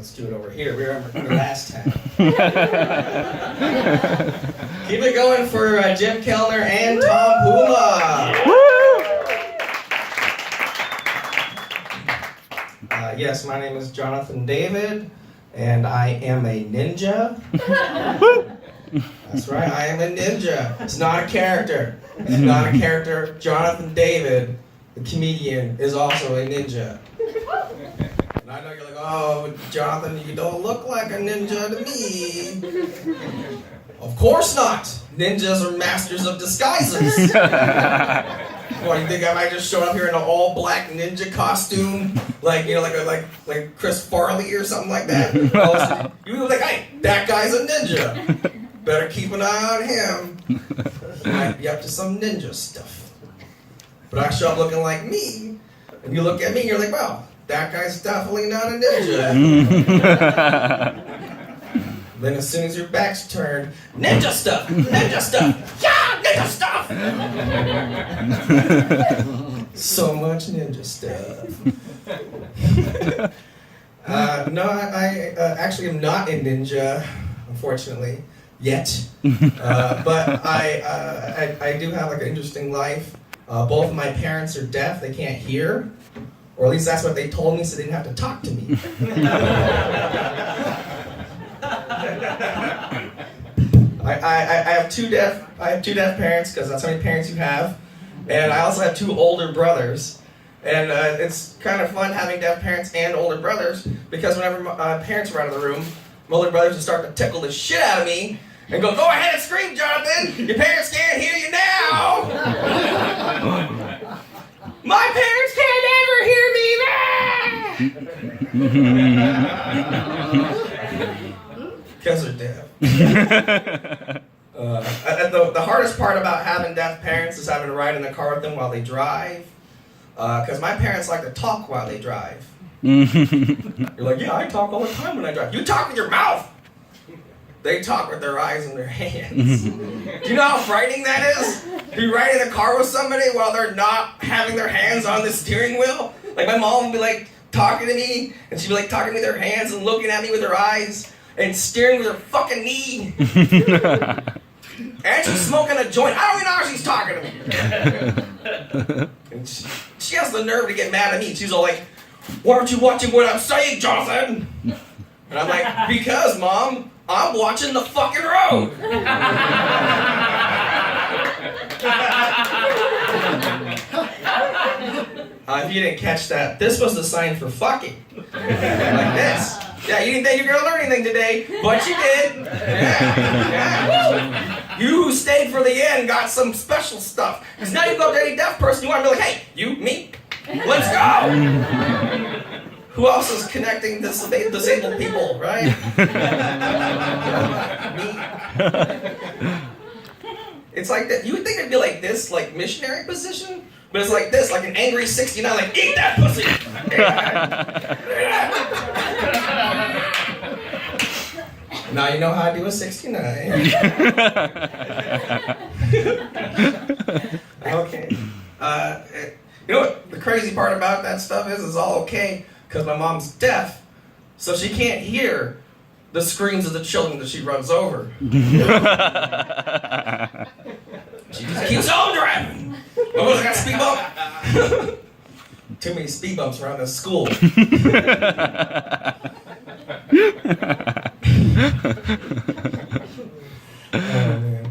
Let's do it over here. We remember the last time. Keep it going for Jim Kellner and Tom Puma. Yes, my name is Jonathan David, and I am a ninja. That's right, I am a ninja. It's not a character. It's not a character. Jonathan David, the comedian, is also a ninja. And I know you're like, oh, Jonathan, you don't look like a ninja to me. Of course not. Ninjas are masters of disguises. What, you think I might just show up here in an all-black ninja costume, like, you know, like Chris Farley or something like that? You would be like, hey, that guy's a ninja. Better keep an eye on him. He might be up to some ninja stuff. But I show up looking like me, and you look at me, and you're like, well, that guy's definitely not a ninja. Then as soon as your back's turned, ninja stuff, yeah, ninja stuff. So much ninja stuff. No, I actually am not a ninja, unfortunately, yet. But I do have like an interesting life. Both of my parents are deaf; they can't hear, or at least that's what they told me, so they didn't have to talk to me. I have two deaf parents because that's how many parents you have, and I also have two older brothers, and it's kind of fun having deaf parents and older brothers because whenever my parents were out of the room, my older brothers would start to tickle the shit out of me and go ahead and scream, Jonathan! Your parents can't hear you now! My parents can't ever hear me! Because they're deaf. The hardest part about having deaf parents is having to ride in the car with them while they drive. Because my parents like to talk while they drive. You're like, yeah, I talk all the time when I drive. You talk with your mouth! They talk with their eyes and their hands. Do you know how frightening that is? To be riding in a car with somebody while they're not having their hands on the steering wheel? Like my mom would be like talking to me, and she'd be like talking with her hands and looking at me with her eyes. And steering with her fucking knee. And she's smoking a joint. I don't even know how she's talking to me. And she has the nerve to get mad at me. She's all like, why aren't you watching what I'm saying, Jonathan? And I'm like, because, Mom, I'm watching the fucking road. If you didn't catch that, this was the sign for fucking. Like this. Yeah, you didn't think you were going to learn anything today, but you did. Yeah. You who stayed for the end got some special stuff. Because now you go up to any deaf person, you want to be like, hey, you, me, let's go. Who else is connecting disabled people, right? Me. It's like that. You would think it'd be like this, like missionary position, but it's like this, like an angry 69, like, eat that pussy! Now you know how I do a 69. Okay. You know what the crazy part about that stuff is? It's all okay, because my mom's deaf, so she can't hear the screams of the children that she runs over. She just keeps on driving. Oh, I got a speed bump. Too many speed bumps around this school. Oh, man.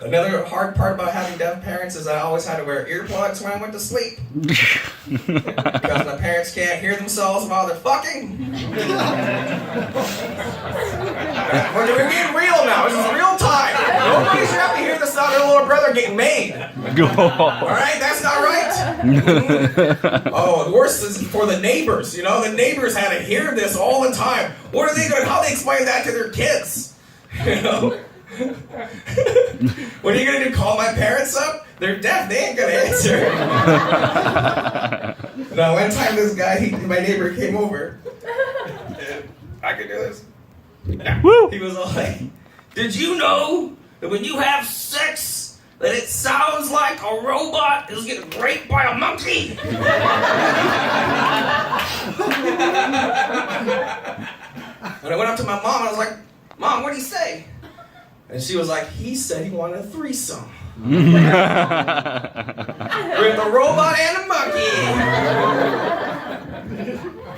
Another hard part about having deaf parents is I always had to wear earplugs when I went to sleep. Because my parents can't hear themselves while they're fucking. We're being real now. This is real time. Nobody should have to hear the sound of their little brother getting made. Alright, that's not right. Oh, the worst is for the neighbors. You know, the neighbors had to hear this all the time. What are they going to, how do they explain that to their kids? You know? What are you going to do, call my parents up? They're deaf, they ain't going to answer. Now, one time this guy, my neighbor came over. I could do this. Woo! He was all like, did you know that when you have sex, that it sounds like a robot is getting raped by a monkey? And I went up to my mom and I was like, Mom, what did he say? And she was like, he said he wanted a threesome. With a robot and a monkey.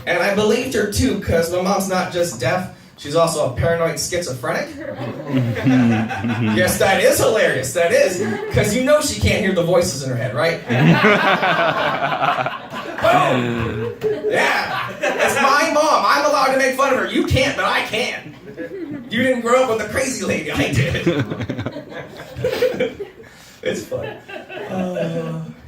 And I believed her too, because my mom's not just deaf, she's also a paranoid schizophrenic. Yes, that is hilarious, that is. Because you know she can't hear the voices in her head, right? Boom! Yeah, that's my mom. I'm allowed to make fun of her. You can't, but I can. You didn't grow up with a crazy lady, I did. It's fun.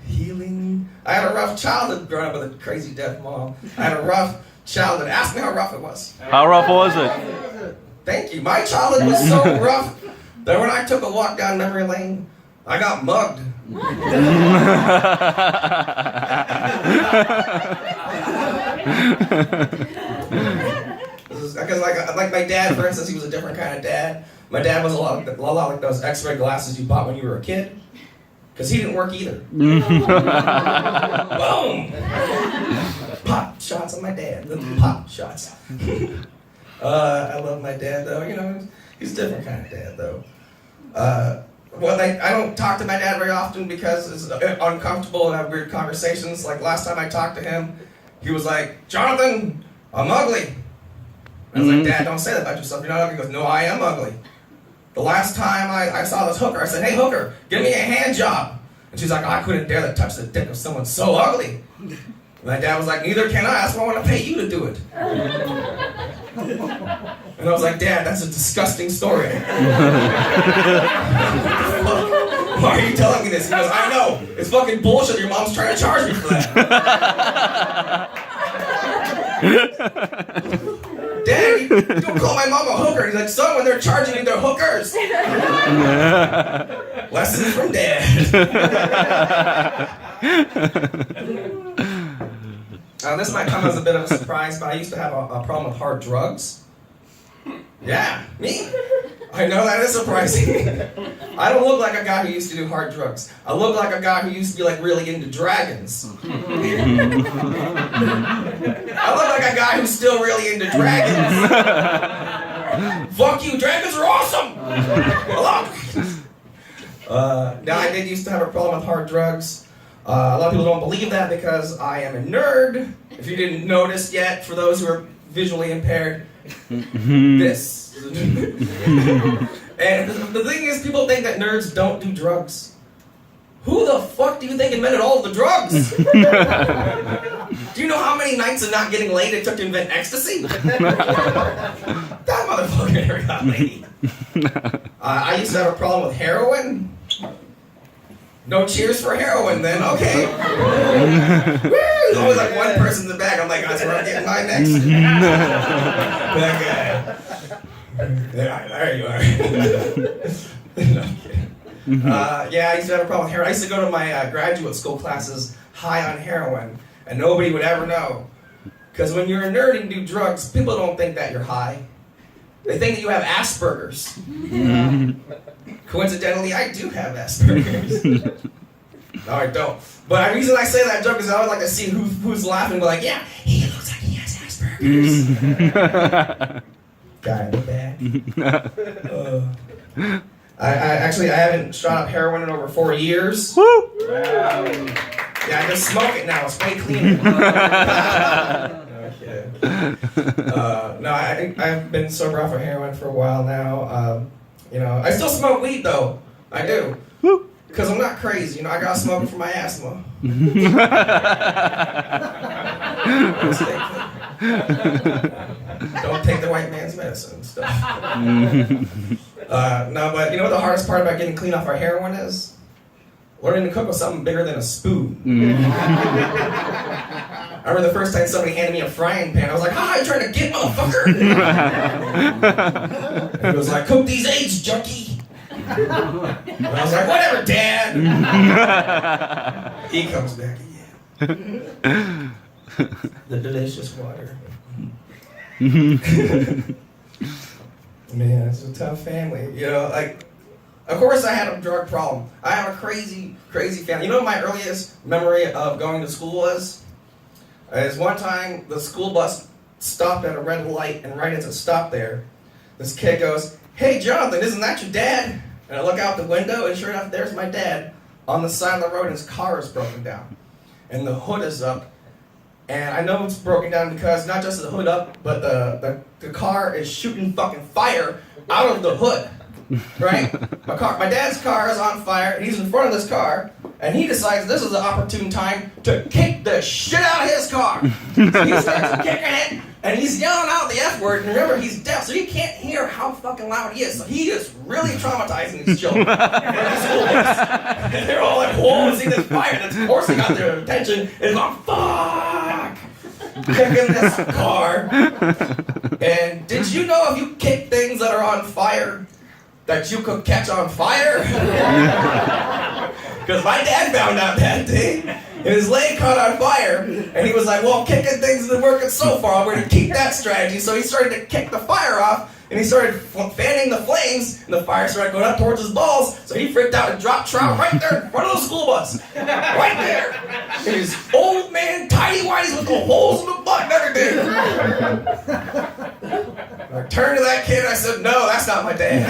Healing. I had a rough childhood growing up with a crazy deaf mom. I had a rough childhood. Ask me how rough it was. How rough was it? Thank you. My childhood was so rough that when I took a walk down memory lane, I got mugged. Because like my dad, for instance, he was a different kind of dad. My dad was a lot like those X-ray glasses you bought when you were a kid. Because he didn't work either. Boom! Pop shots on my dad. Pop shots. I love my dad, though. You know, he's a different kind of dad, though. I don't talk to my dad very often because it's uncomfortable and have weird conversations. Like last time I talked to him, he was like, Jonathan, I'm ugly. I was like, Dad, don't say that about yourself. You're not ugly. He goes, no, I am ugly. The last time I saw this hooker, I said, hey, hooker, give me a hand job. And she's like, I couldn't dare to touch the dick of someone so ugly. My dad was like, neither can I. That's why I want to pay you to do it. And I was like, Dad, that's a disgusting story. Why are you telling me this? He goes, I know. It's fucking bullshit. Your mom's trying to charge me for that. Dad, you don't call my mom a hooker. He's like, son, when they're charging you, they're hookers. Lessons from Dad. This might come as a bit of a surprise, but I used to have a problem with hard drugs. Yeah, me. I know that is surprising. I don't look like a guy who used to do hard drugs. I look like a guy who used to be like really into dragons. I look like a guy who's still really into dragons. Fuck you, dragons are awesome! Hello! Now I did used to have a problem with hard drugs. A lot of people don't believe that because I am a nerd. If you didn't notice yet, for those who are visually impaired, this. And the thing is, people think that nerds don't do drugs. Who the fuck do you think invented all the drugs? Do you know how many nights of not getting laid it took to invent ecstasy? That motherfucker never got laid. I used to have a problem with heroin. No cheers for heroin then, okay. Woo! There's always like one person in the back. I'm like, that's where I'm getting mine next. That guy. There you are. No, I'm kidding. Yeah, I used to have a problem with heroin. I used to go to my graduate school classes high on heroin, and nobody would ever know. Because when you're a nerd and do drugs, people don't think that you're high. They think that you have Asperger's. Coincidentally, I do have Asperger's. No, I don't. But the reason I say that joke is I always like to see who's laughing and be like, yeah, he looks like he has Asperger's. Guy in the back. I haven't shot up heroin in over 4 years. Woo! Yeah, I just smoke it now. It's way cleaner. No, I've been sober off of heroin for a while now. I still smoke weed though. I do. Because I'm not crazy. I gotta smoke it for my asthma. Don't take the white man's medicine and stuff. No, but you know what the hardest part about getting clean off our heroin is? Learning to cook with something bigger than a spoon. I remember the first time somebody handed me a frying pan, I was like, "How are you trying to get, motherfucker?" He was like, "Cook these eggs, junkie." And I was like, "Whatever, Dad." He comes back again. The delicious water. Man, it's a tough family. Of course I had a drug problem. I have a crazy, crazy family. You know what my earliest memory of going to school was? Is one time the school bus stopped at a red light, and right as it stopped there, this kid goes, "Hey, Jonathan, isn't that your dad?" And I look out the window, and sure enough, there's my dad on the side of the road, and his car is broken down. And the hood is up. And I know it's broken down because not just the hood up, but the car is shooting fucking fire out of the hood. Right? My dad's car is on fire, and he's in front of this car, and he decides this is an opportune time to kick the shit out of his car. So he starts kicking it, and he's yelling out the F word, and remember, he's deaf, so he can't hear how fucking loud he is. So he is really traumatizing these children. And they're all like, whoa, see this fire that's forcing out their attention, and going, fuck! Kicking this car. And did you know if you kick things that are on fire, that you could catch on fire? Because my dad found out that day, and his leg caught on fire, and he was like, well, kicking things isn't working so far, I'm going to keep that strategy. So he started to kick the fire off, and he started fanning the flames, and the fire started going up towards his balls, so he freaked out and dropped trout right there in front of the school bus. Right there. And his old man, tidy whities with the holes in the butt and everything. I turned to that kid and I said, no, that's not my dad.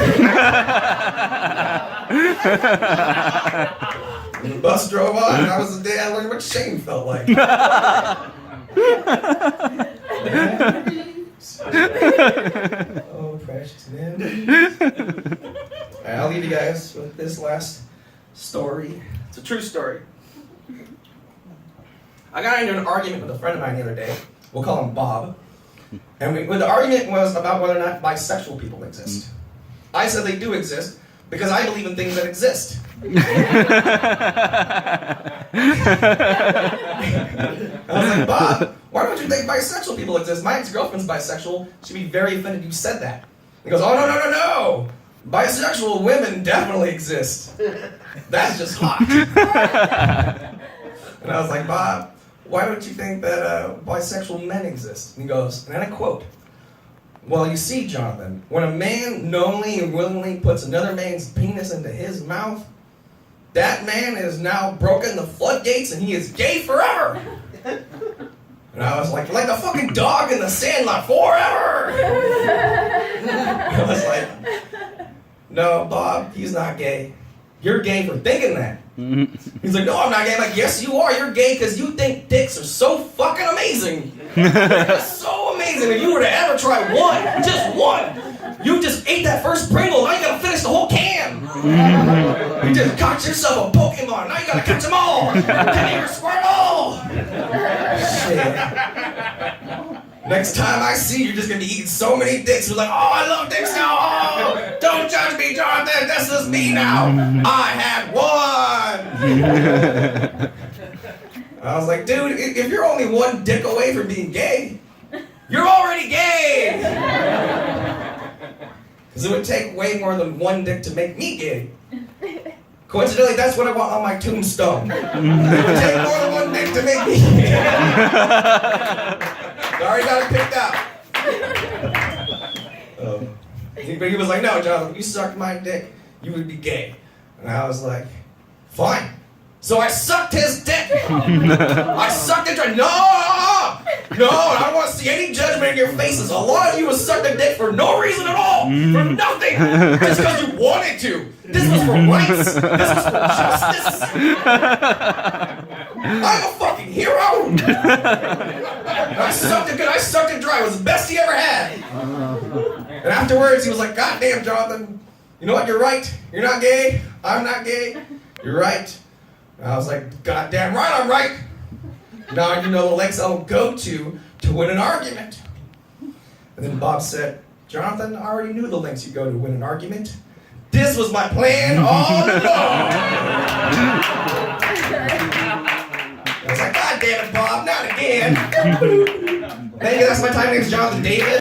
And the bus drove on, and that was the day I learned what shame felt like. Oh, precious memories. Alright, I'll leave you guys with this last story. It's a true story. I got into an argument with a friend of mine the other day. We'll call him Bob. And the argument was about whether or not bisexual people exist. I said they do exist because I believe in things that exist. I was like, Bob, why don't you think bisexual people exist? My ex-girlfriend's bisexual. She'd be very offended you said that. He goes, oh, no. Bisexual women definitely exist. That's just hot. And I was like, Bob, why don't you think that bisexual men exist? And he goes, and then I quote, well, you see, Jonathan, when a man knowingly and willingly puts another man's penis into his mouth, that man has now broken the floodgates and he is gay forever. And I was like the fucking dog in the Sandlot, forever. I was like, no, Bob, he's not gay. You're gay for thinking that. He's like, no, I'm not gay. I'm like, yes, you are. You're gay because you think dicks are so fucking amazing. They're so amazing. If you were to ever try one, just one, you just ate that first Pringle. Now you gotta finish the whole can. You just caught yourself a Pokemon. Now you gotta catch them all. Can you Squirtle? Shit. Next time I see you, you're just gonna be eating so many dicks. You're like, oh, I love dicks now. Oh, don't judge me, Jonathan. This is me now. I had one. I was like, dude, if you're only one dick away from being gay, you're already gay. Because it would take way more than one dick to make me gay. Coincidentally, that's what I want on my tombstone. It would take more than one dick to make me gay. I already got it picked out. But he was like, no, Jonathan, if you sucked my dick, you would be gay. And I was like, fine. So I sucked his dick. I sucked it. No, I don't want to see any judgment in your faces. A lot of you have sucked a dick for no reason at all. For nothing. Just because you wanted to. This was for rights. This was for justice. I'm a fucking hero. I sucked it good. I sucked it dry. It was the best he ever had. And afterwards, he was like, God damn, Jonathan. You know what? You're right. You're not gay. I'm not gay. You're right. And I was like, God damn right, I'm right. Now you know the lengths I'll go to win an argument. And then Bob said, Jonathan, I already knew the lengths you go to win an argument. This was my plan all along. I was like, God damn it, Bob, not again. Thank you, that's my time. My name's Jonathan David.